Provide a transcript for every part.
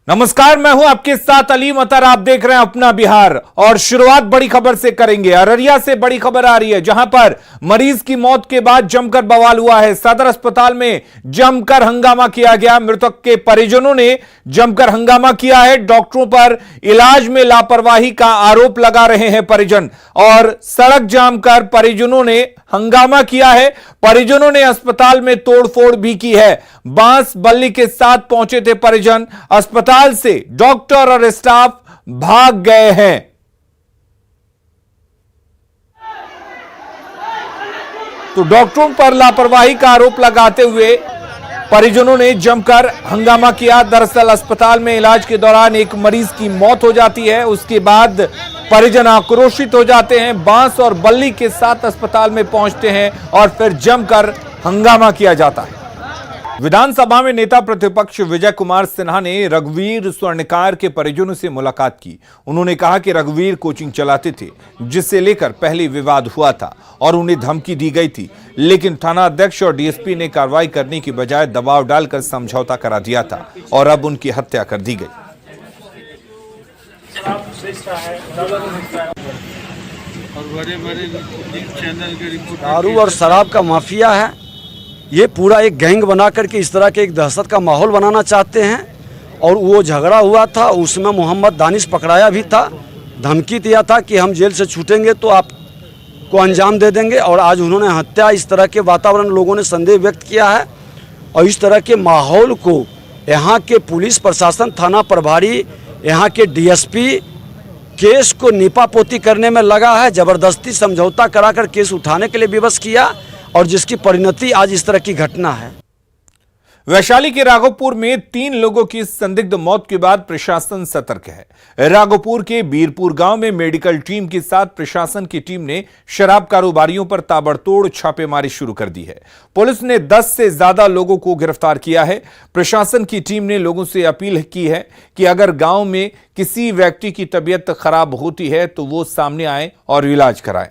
नमस्कार, मैं हूं आपके साथ अली मतर। आप देख रहे हैं अपना बिहार और शुरुआत बड़ी खबर से करेंगे। अररिया से बड़ी खबर आ रही है, जहां पर मरीज की मौत के बाद जमकर बवाल हुआ है। सदर अस्पताल में जमकर हंगामा किया गया। मृतक के परिजनों ने जमकर हंगामा किया है। डॉक्टरों पर इलाज में लापरवाही का आरोप लगा रहे हैं परिजन, और सड़क जाम कर परिजनों ने हंगामा किया है। परिजनों ने अस्पताल में तोड़फोड़ भी की है। बांस बल्ली के साथ पहुंचे थे परिजन। अस्पताल से डॉक्टर और स्टाफ भाग गए हैं। तो डॉक्टरों पर लापरवाही का आरोप लगाते हुए परिजनों ने जमकर हंगामा किया। दरअसल अस्पताल में इलाज के दौरान एक मरीज की मौत हो जाती है। उसके बाद परिजन आक्रोशित हो जाते हैं, बांस और बल्ली के साथ अस्पताल में पहुंचते हैं और फिर जमकर हंगामा किया जाता है। विधानसभा में नेता प्रतिपक्ष विजय कुमार सिन्हा ने रघुवीर स्वर्णकार के परिजनों से मुलाकात की। उन्होंने कहा कि रघुवीर कोचिंग चलाते थे, जिससे लेकर पहले विवाद हुआ था और उन्हें धमकी दी गई थी, लेकिन थाना अध्यक्ष और डीएसपी ने कार्रवाई करने की बजाय दबाव डालकर समझौता करा दिया था और अब उनकी हत्या कर दी गई। दारू और शराब का माफिया है। ये पूरा एक गैंग बना करके इस तरह के एक दहशत का माहौल बनाना चाहते हैं। और वो झगड़ा हुआ था, उसमें मोहम्मद दानिश पकड़ाया भी था, धमकी दिया था कि हम जेल से छूटेंगे तो आपको अंजाम दे देंगे। और आज उन्होंने हत्या, इस तरह के वातावरण लोगों ने संदेह व्यक्त किया है। और इस तरह के माहौल को यहाँ के पुलिस प्रशासन, थाना प्रभारी, यहाँ के डीएसपी केस को नीपापोती करने में लगा है। ज़बरदस्ती समझौता कराकर केस उठाने के लिए विवश किया और जिसकी परिणति आज इस तरह की घटना है। वैशाली के राघोपुर में 3 लोगों की संदिग्ध मौत के बाद प्रशासन सतर्क है। राघोपुर के बीरपुर गांव में मेडिकल टीम के साथ प्रशासन की टीम ने शराब कारोबारियों पर ताबड़तोड़ छापेमारी शुरू कर दी है। पुलिस ने 10 से ज्यादा लोगों को गिरफ्तार किया है। प्रशासन की टीम ने लोगों से अपील की है कि अगर गांव में किसी व्यक्ति की तबीयत खराब होती है तो वो सामने आए और इलाज कराएं।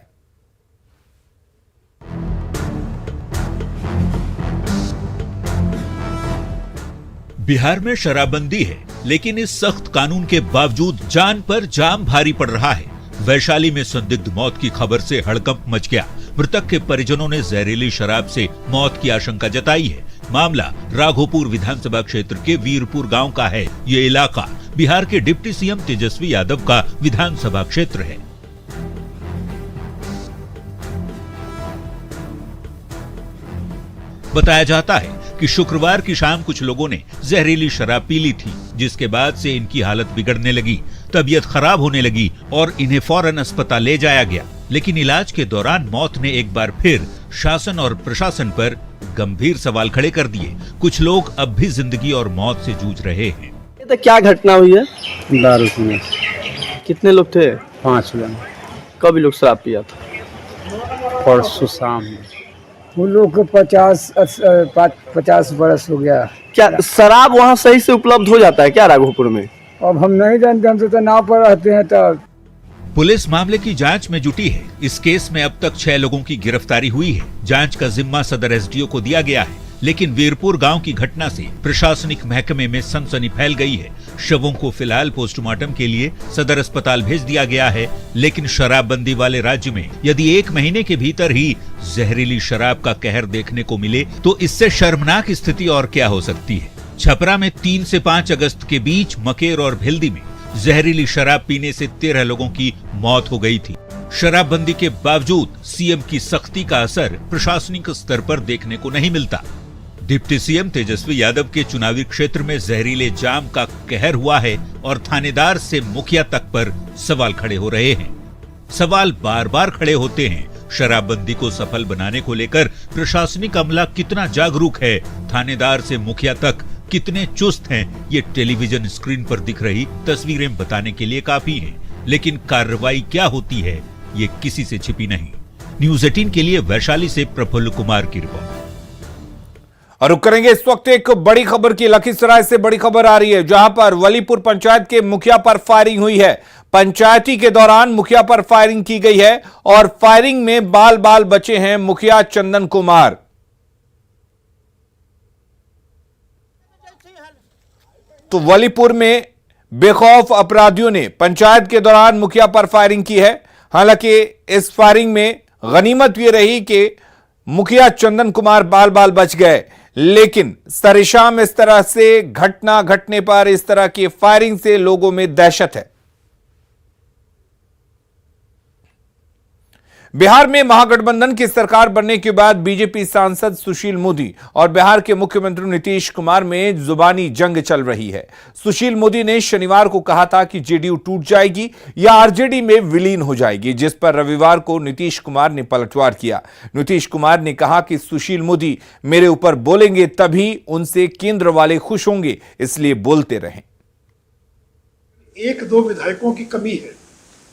बिहार में शराबबंदी है, लेकिन इस सख्त कानून के बावजूद जान पर जाम भारी पड़ रहा है। वैशाली में संदिग्ध मौत की खबर से हड़कंप मच गया। मृतक के परिजनों ने जहरीली शराब से मौत की आशंका जताई है। मामला राघोपुर विधानसभा क्षेत्र के वीरपुर गांव का है। ये इलाका बिहार के डिप्टी सीएम तेजस्वी यादव का विधानसभा क्षेत्र है। बताया जाता है कि शुक्रवार की शाम कुछ लोगों ने जहरीली शराब पी ली थी, जिसके बाद से इनकी हालत बिगड़ने लगी, तबीयत खराब होने लगी और इन्हें फौरन अस्पताल ले जाया गया। लेकिन इलाज के दौरान मौत ने एक बार फिर शासन और प्रशासन पर गंभीर सवाल खड़े कर दिए। कुछ लोग अब भी जिंदगी और मौत से जूझ रहे हैं। तो क्या घटना हुई है? दारू पीने। कितने लोग थे? 5 जन। कब लोग शराब पिया था? परसों शाम में। वो लोग को 50 बरस हो गया। क्या शराब वहाँ सही से उपलब्ध हो जाता है क्या राघोपुर में? अब हम नहीं जानते, हम तो नाव पर रहते हैं। तो पुलिस मामले की जांच में जुटी है। इस केस में अब तक 6 लोगों की गिरफ्तारी हुई है। जांच का जिम्मा सदर एसडीओ को दिया गया है। लेकिन वीरपुर गांव की घटना से प्रशासनिक महकमे में सनसनी फैल गई है। शवों को फिलहाल पोस्टमार्टम के लिए सदर अस्पताल भेज दिया गया है। लेकिन शराबबंदी वाले राज्य में यदि 1 महीने के भीतर ही जहरीली शराब का कहर देखने को मिले तो इससे शर्मनाक स्थिति और क्या हो सकती है। छपरा में 3 से 5 अगस्त के बीच मकेर और भिल्दी में जहरीली शराब पीने से 13 लोगों की मौत हो गई थी। शराबबंदी के बावजूद सीएम की सख्ती का असर प्रशासनिक स्तर पर देखने को नहीं मिलता। डिप्टी सीएम तेजस्वी यादव के चुनावी क्षेत्र में जहरीले जाम का कहर हुआ है और थानेदार से मुखिया तक पर सवाल खड़े हो रहे हैं। सवाल बार बार खड़े होते हैं। शराबबंदी को सफल बनाने को लेकर प्रशासनिक अमला कितना जागरूक है, थानेदार से मुखिया तक कितने चुस्त हैं, ये टेलीविजन स्क्रीन पर दिख रही तस्वीरें बताने के लिए काफी हैं। लेकिन कार्रवाई क्या होती है, ये किसी से छिपी नहीं। न्यूज़ 18 के लिए वैशाली से प्रफुल्ल कुमार की रिपोर्ट। और रुक करेंगे इस वक्त एक बड़ी खबर की। लखीसराय से बड़ी खबर आ रही है, जहां पर वलीपुर पंचायत के मुखिया पर फायरिंग हुई है। पंचायती के दौरान मुखिया पर फायरिंग की गई है और फायरिंग में बाल बाल बचे हैं मुखिया चंदन कुमार। तो वलीपुर में बेखौफ अपराधियों ने पंचायत के दौरान मुखिया पर फायरिंग की है। हालांकि इस फायरिंग में गनीमत ये रही कि मुखिया चंदन कुमार बाल बाल बच गए, लेकिन सरेशाम इस तरह से घटना घटने पर इस तरह की फायरिंग से लोगों में दहशत है। बिहार में महागठबंधन की सरकार बनने के बाद बीजेपी सांसद सुशील मोदी और बिहार के मुख्यमंत्री नीतीश कुमार में जुबानी जंग चल रही है। सुशील मोदी ने शनिवार को कहा था कि जेडीयू टूट जाएगी या आरजेडी में विलीन हो जाएगी, जिस पर रविवार को नीतीश कुमार ने पलटवार किया। नीतीश कुमार ने कहा कि सुशील मोदी मेरे ऊपर बोलेंगे तभी उनसे केंद्र वाले खुश होंगे, इसलिए बोलते रहें। एक दो विधायकों की कमी है,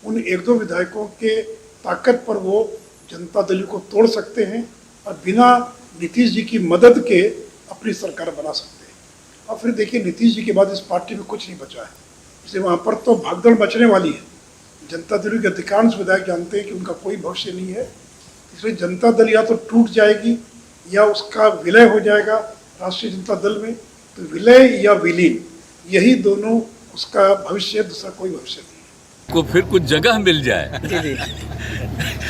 उन एक दो विधायकों के ताकत पर वो जनता दल को तोड़ सकते हैं और बिना नीतीश जी की मदद के अपनी सरकार बना सकते हैं। और फिर देखिए, नीतीश जी के बाद इस पार्टी में कुछ नहीं बचा है, इसलिए वहाँ पर तो भागदौड़ मचने वाली है। जनता दल के अधिकांश विधायक जानते हैं कि उनका कोई भविष्य नहीं है, इसलिए जनता दल या तो टूट जाएगी या उसका विलय हो जाएगा राष्ट्रीय जनता दल में। तो विलय या विलीन, यही दोनों उसका भविष्य, दूसरा कोई भविष्य नहीं को फिर कुछ जगह मिल जाए। जी जी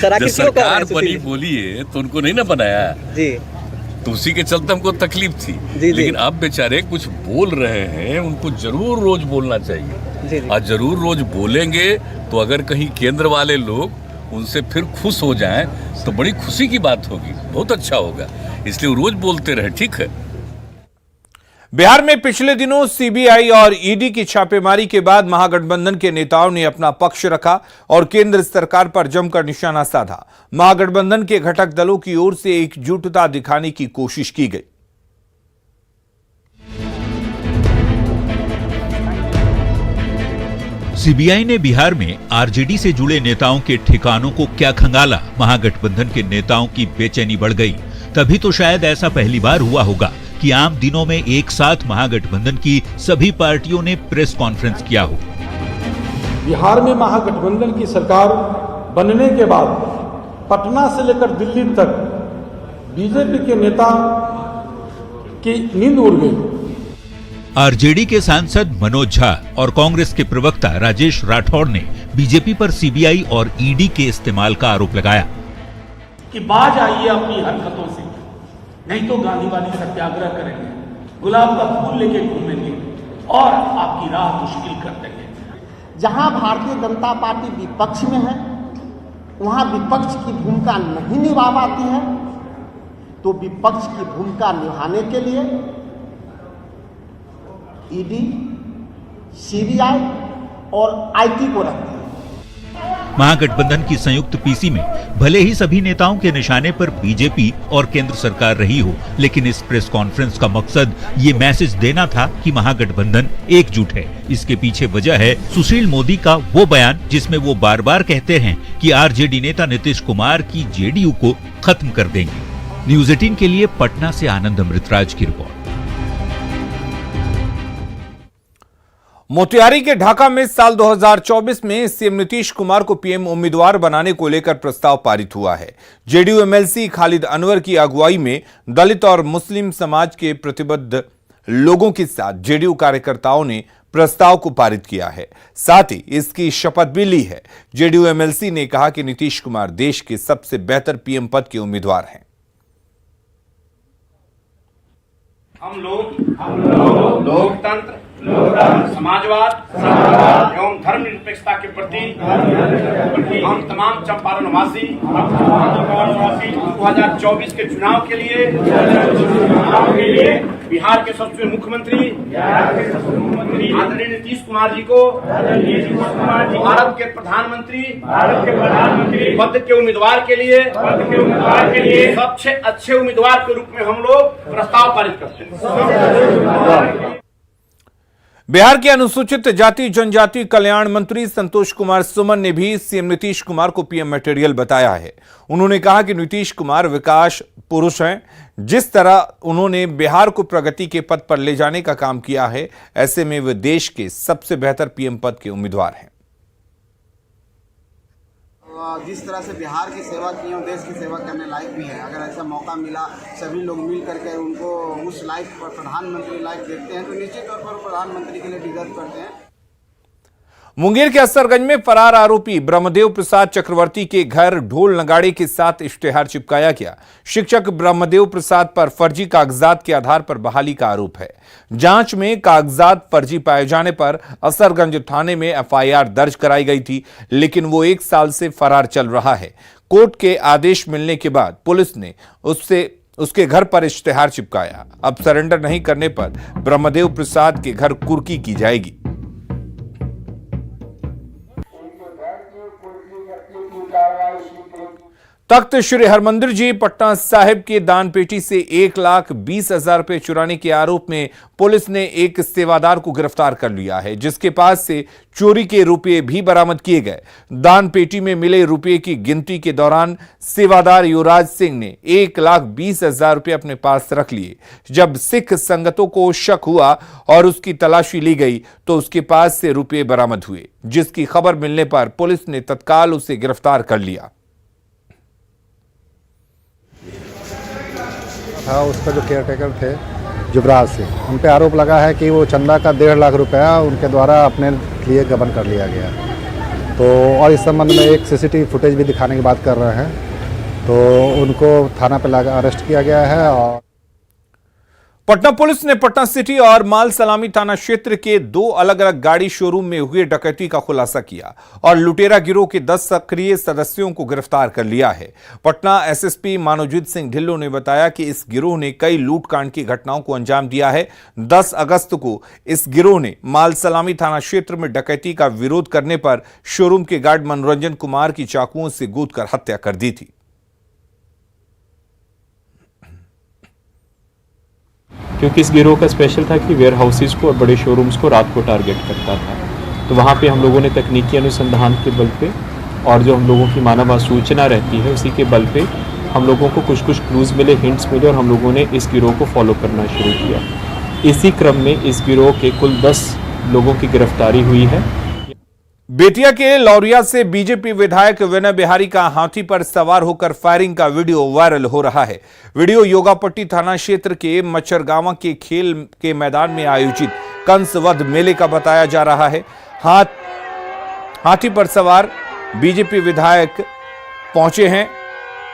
जब सरकार बनी बोली है तो उनको नहीं ना बनाया जी, तो उसी के चलते हमको तकलीफ थी। जी। लेकिन अब बेचारे कुछ बोल रहे हैं, उनको जरूर रोज बोलना चाहिए जी। और जरूर रोज बोलेंगे तो अगर कहीं केंद्र वाले लोग उनसे फिर खुश हो जाएं तो बड़ी खुशी की बात होगी, बहुत अच्छा होगा, इसलिए रोज बोलते रहे। ठीक है। बिहार में पिछले दिनों सीबीआई और ईडी की छापेमारी के बाद महागठबंधन के नेताओं ने अपना पक्ष रखा और केंद्र सरकार पर जमकर निशाना साधा। महागठबंधन के घटक दलों की ओर से एकजुटता दिखाने की कोशिश की गई। सीबीआई ने बिहार में आरजेडी से जुड़े नेताओं के ठिकानों को क्या खंगाला। महागठबंधन के नेताओं की बेचैनी बढ़ गई। तभी तो शायद ऐसा पहली बार हुआ होगा कि आम दिनों में एक साथ महागठबंधन की सभी पार्टियों ने प्रेस कॉन्फ्रेंस किया हो। बिहार में महागठबंधन की सरकार बनने के बाद पटना से लेकर दिल्ली तक बीजेपी के नेता की नींद उड़ गई। आरजेडी के सांसद मनोज झा और कांग्रेस के प्रवक्ता राजेश राठौड़ ने बीजेपी पर सीबीआई और ईडी के इस्तेमाल का आरोप लगाया कि बाज आइए अपनी हरकतों से, नहीं तो गांधीवादी सत्याग्रह करेंगे, गुलाब का फूल लेके घूमेंगे और आपकी राह मुश्किल कर देंगे। जहां भारतीय जनता पार्टी विपक्ष में है, वहां विपक्ष की भूमिका नहीं निभा पाती है, तो विपक्ष की भूमिका निभाने के लिए ईडी, सीबीआई और आईटी को रखते हैं। महागठबंधन की संयुक्त पीसी में भले ही सभी नेताओं के निशाने पर बीजेपी और केंद्र सरकार रही हो, लेकिन इस प्रेस कॉन्फ्रेंस का मकसद ये मैसेज देना था कि महागठबंधन एकजुट है। इसके पीछे वजह है सुशील मोदी का वो बयान जिसमें वो बार बार कहते हैं कि आरजेडी नेता नीतीश कुमार की जेडीयू को खत्म कर देंगे। न्यूज 18 के लिए पटना से आनंद अमृतराज की रिपोर्ट। मोतिहारी के ढाका में साल 2024 में सीएम नीतीश कुमार को पीएम उम्मीदवार बनाने को लेकर प्रस्ताव पारित हुआ है। जेडीयू एमएलसी खालिद अनवर की अगुवाई में दलित और मुस्लिम समाज के प्रतिबद्ध लोगों के साथ जेडीयू कार्यकर्ताओं ने प्रस्ताव को पारित किया है। साथ ही इसकी शपथ भी ली है। जेडीयू एमएलसी ने कहा कि नीतीश कुमार देश के सबसे बेहतर पीएम पद के उम्मीदवार हैं। हम लोग लोकतंत्र, समाजवाद एवं धर्मनिरपेक्षता के प्रति हम तमाम चंपारण वासी 2024 के चुनाव के लिए बिहार के सबसे मुख्यमंत्री आदरणीय नीतीश कुमार जी को भारत के प्रधानमंत्री पद के उम्मीदवार के लिए सबसे अच्छे उम्मीदवार के रूप में हम लोग प्रस्ताव पारित करते हैं। बिहार के अनुसूचित जाति जनजाति कल्याण मंत्री संतोष कुमार सुमन ने भी सीएम नीतीश कुमार को पीएम मटेरियल बताया है। उन्होंने कहा कि नीतीश कुमार विकास पुरुष हैं। जिस तरह उन्होंने बिहार को प्रगति के पथ पर ले जाने का काम किया है, ऐसे में वे देश के सबसे बेहतर पीएम पद के उम्मीदवार हैं। जिस तरह से बिहार की सेवा की है देश की सेवा करने लायक भी है। अगर ऐसा मौका मिला सभी लोग मिल करके उनको उस लायक पर प्रधानमंत्री लायक देखते हैं तो निश्चित तौर पर प्रधानमंत्री के लिए डिजर्व करते हैं। मुंगेर के असरगंज में फरार आरोपी ब्रह्मदेव प्रसाद चक्रवर्ती के घर ढोल नगाड़े के साथ इश्तेहार चिपकाया गया। शिक्षक ब्रह्मदेव प्रसाद पर फर्जी कागजात के आधार पर बहाली का आरोप है। जांच में कागजात फर्जी पाए जाने पर असरगंज थाने में एफआईआर दर्ज कराई गई थी, लेकिन वो 1 साल से फरार चल रहा है। कोर्ट के आदेश मिलने के बाद पुलिस ने उसके घर पर इश्तेहार चिपकाया। अब सरेंडर नहीं करने पर ब्रह्मदेव प्रसाद के घर कुर्की की जाएगी। तख्त श्री हरमंदिर जी पटना साहिब के दान पेटी से 1,20,000 रुपए चुराने के आरोप में पुलिस ने एक सेवादार को गिरफ्तार कर लिया है, जिसके पास से चोरी के रुपए भी बरामद किए गए। दान पेटी में मिले रुपए की गिनती के दौरान सेवादार युवराज सिंह ने 1,20,000 रुपए अपने पास रख लिए। जब सिख संगतों को शक हुआ और उसकी तलाशी ली गई तो उसके पास से रुपए बरामद हुए, जिसकी खबर मिलने पर पुलिस ने तत्काल उसे गिरफ्तार कर लिया। था उसका जो केयरटेकर थे युवराज सिंह, उन पे आरोप लगा है कि वो चंदा का 1.5 लाख रुपया उनके द्वारा अपने लिए गबन कर लिया गया। तो और इस संबंध में एक सीसीटीवी फुटेज भी दिखाने की बात कर रहे हैं, तो उनको थाना पे अरेस्ट किया गया है। और पटना पुलिस ने पटना सिटी और माल सलामी थाना क्षेत्र के 2 अलग अलग गाड़ी शोरूम में हुई डकैती का खुलासा किया और लुटेरा गिरोह के 10 सक्रिय सदस्यों को गिरफ्तार कर लिया है। पटना एसएसपी मानवजीत सिंह ढिल्लों ने बताया कि इस गिरोह ने कई लूटकांड की घटनाओं को अंजाम दिया है। 10 अगस्त को इस गिरोह ने माल सलामी थाना क्षेत्र में डकैती का विरोध करने पर शोरूम के गार्ड मनोरंजन कुमार की चाकुओं से गूंथकर हत्या कर दी थी। क्योंकि इस गिरोह का स्पेशल था कि वेयर हाउसेस को और बड़े शोरूम्स को रात को टारगेट करता था। तो वहाँ पे हम लोगों ने तकनीकी अनुसंधान के बल पे और जो हम लोगों की मानव सूचना रहती है उसी के बल पे हम लोगों को कुछ क्लूज मिले, हिंट्स मिले और हम लोगों ने इस गिरोह को फॉलो करना शुरू किया। इसी क्रम में इस गिरोह के कुल 10 लोगों की गिरफ्तारी हुई है। बेतिया के लौरिया से बीजेपी विधायक विनय बिहारी का हाथी पर सवार होकर फायरिंग का वीडियो वायरल हो रहा है। वीडियो योगापट्टी थाना क्षेत्र के मच्छरगांवा के खेल के मैदान में आयोजित कंसवध मेले का बताया जा रहा है। हाथी पर सवार बीजेपी विधायक पहुंचे हैं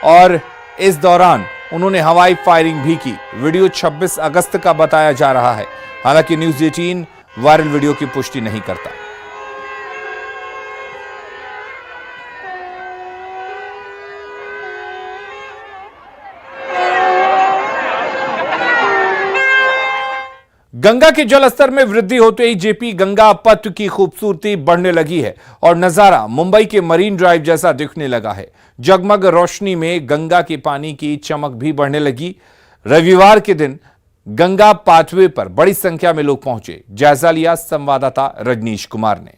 और इस दौरान उन्होंने हवाई फायरिंग भी की। वीडियो 26 अगस्त का बताया जा रहा है। हालांकि न्यूज़ 18 वायरल वीडियो की पुष्टि नहीं करता। गंगा के जलस्तर में वृद्धि होते ही जेपी गंगा पथ की खूबसूरती बढ़ने लगी है और नजारा मुंबई के मरीन ड्राइव जैसा दिखने लगा है। जगमग रोशनी में गंगा के पानी की चमक भी बढ़ने लगी। रविवार के दिन गंगा पाथवे पर बड़ी संख्या में लोग पहुंचे। जायजा लिया संवाददाता रजनीश कुमार ने।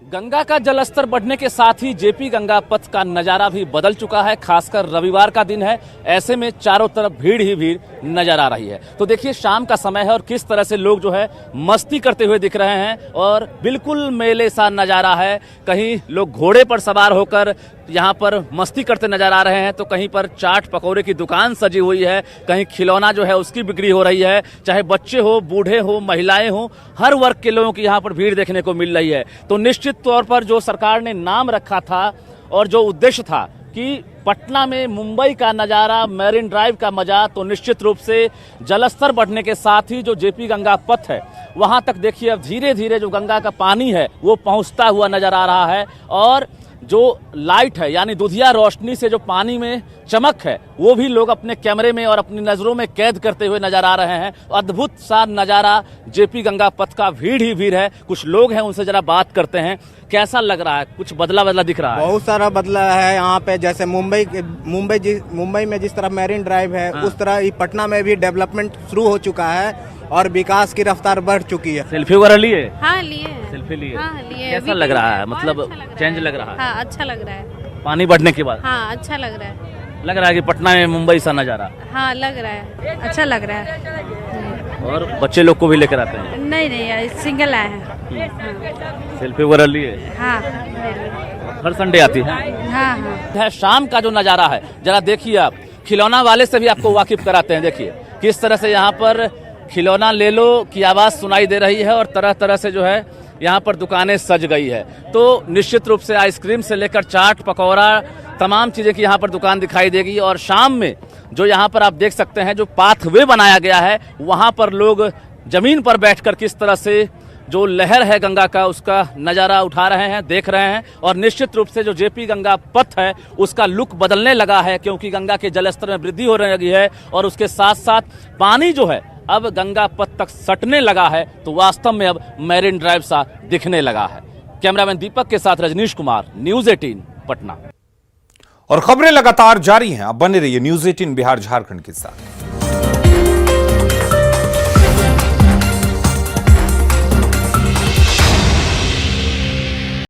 गंगा का जलस्तर बढ़ने के साथ ही जेपी गंगा पथ का नजारा भी बदल चुका है। खासकर रविवार का दिन है, ऐसे में चारों तरफ भीड़ ही भीड़ नजर आ रही है। तो देखिए शाम का समय है और किस तरह से लोग जो है मस्ती करते हुए दिख रहे हैं और बिल्कुल मेले सा नजारा है। कहीं लोग घोड़े पर सवार होकर यहाँ पर मस्ती करते नजर आ रहे हैं, तो कहीं पर चाट पकौड़े की दुकान सजी हुई है, कहीं खिलौना जो है उसकी बिक्री हो रही है। चाहे बच्चे हो, बूढ़े हो, महिलाएं हो, हर वर्ग के लोगों की यहाँ पर भीड़ देखने को मिल रही है। तो निश्चित तौर पर जो सरकार ने नाम रखा था और जो उद्देश्य था कि पटना में मुंबई का नजारा, मैरिन ड्राइव का मजा, तो निश्चित रूप से जलस्तर बढ़ने के साथ ही जो जेपी गंगा पथ है वहां तक देखिए अब धीरे धीरे जो गंगा का पानी है वो पहुंचता हुआ नजर आ रहा है और जो लाइट है यानी दुधिया रोशनी से जो पानी में चमक है वो भी लोग अपने कैमरे में और अपनी नजरों में कैद करते हुए नजर आ रहे हैं। अद्भुत सा नजारा जेपी गंगा पथ का, भीड़ ही भीड़ है। कुछ लोग हैं, उनसे जरा बात करते हैं। कैसा लग रहा है? कुछ बदला दिख रहा है? बहुत सारा बदला है यहाँ पे। जैसे मुंबई में जिस तरह मैरिन ड्राइव है उस तरह ही पटना में भी डेवलपमेंट शुरू हो चुका है और विकास की रफ्तार बढ़ चुकी है। सेल्फी वगैरह लिए? हाँ लिए। सेल्फी लिए? हाँ लिए। कैसा लग रहा है? मतलब चेंज लग रहा है? हाँ अच्छा लग रहा है। पानी बढ़ने के बाद? हाँ अच्छा लग रहा है। लग रहा है कि पटना में मुंबई सा नजारा। हाँ लग रहा है, अच्छा लग रहा है। और बच्चे लोग को भी लेकर आते हैं? नहीं सिंगल आए हैं। सेल्फी वगैरह लिए? हाँ हर संडे आती है? हाँ है शाम का जो नज़ारा है जरा देखिए आप। खिलौना वाले से भी आपको वाकिफ कराते हैं। देखिए किस तरह से यहाँ पर खिलौना ले लो की आवाज़ सुनाई दे रही है और तरह तरह से जो है यहाँ पर दुकानें सज गई है। तो निश्चित रूप से आइसक्रीम से लेकर चाट पकौड़ा तमाम चीज़ें की यहाँ पर दुकान दिखाई देगी। और शाम में जो यहाँ पर आप देख सकते हैं जो पाथवे बनाया गया है वहाँ पर लोग जमीन पर बैठकर किस तरह से जो लहर है गंगा का उसका नज़ारा उठा रहे हैं, देख रहे हैं। और निश्चित रूप से जो जेपी गंगा पथ है उसका लुक बदलने लगा है क्योंकि गंगा के जलस्तर में वृद्धि होने लगी है और उसके साथ साथ पानी जो है अब गंगा पथ तक सटने लगा है। तो वास्तव में अब मैरिन ड्राइव सा दिखने लगा है। कैमरामैन दीपक के साथ रजनीश कुमार, न्यूज़ 18 पटना। और खबरें लगातार जारी हैं, आप बने रहिए न्यूज़ 18 बिहार झारखंड के साथ।